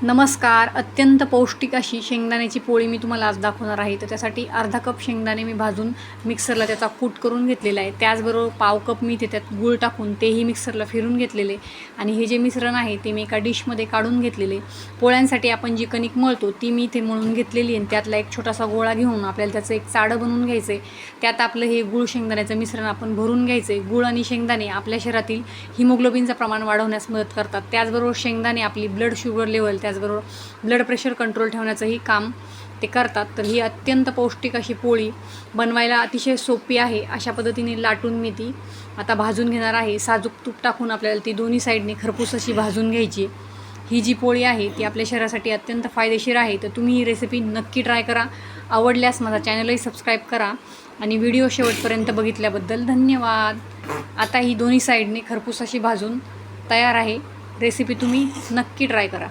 नमस्कार. अत्यंत पौष्टिक अशी शेंगदाण्याची पोळी मी तुम्हाला आज दाखवणार आहे. तर त्यासाठी अर्धा कप शेंगदाणे मी भाजून मिक्सरला त्याचा कूट करून घेतलेला आहे. त्याचबरोबर पाव कप मी त्यात गूळ टाकून तेही मिक्सरला फिरून घेतलेले आणि हे जे मिश्रण आहे ते मी एका डिशमध्ये काढून घेतलेले. पोळ्यांसाठी आपण जी कणिक मळतो ती मी इथे मळून घेतलेली आणि त्यातला एक छोटासा गोळा घेऊन आपल्याला त्याचं एक चाडं बनवून घ्यायचं आहे. त्यात आपलं हे गूळ शेंगदाण्याचं मिश्रण आपण भरून घ्यायचं आहे. गूळ आणि शेंगदाणे आपल्या शरीरातील हिमोग्लोबिनचं प्रमाण वाढवण्यास मदत करतात. त्याचबरोबर शेंगदाणे आपली ब्लड शुगर लेवल त्याचबरोबर ब्लड प्रेशर कंट्रोल ठेवण्याचंही काम ते करतात. तर ही अत्यंत पौष्टिक अशी पोळी बनवायला अतिशय सोपी आहे. अशा पद्धतीने लाटून मी ती आता भाजून घेणार आहे. साजूक तूप टाकून आपल्याला ती दोन्ही साईडने खरपूस अशी भाजून घ्यायची. ही जी पोळी आहे ती आपल्या शरीरासाठी अत्यंत फायदेशीर आहे. तर तुम्ही ही रेसिपी नक्की ट्राय करा. आवडल्यास माझा चॅनलही सबस्क्राईब करा आणि व्हिडिओ शेवटपर्यंत बघितल्याबद्दल धन्यवाद. आता ही दोन्ही साईडने खरपूस अशी भाजून तयार आहे. रेसिपी तुम्ही नक्की ट्राय करा.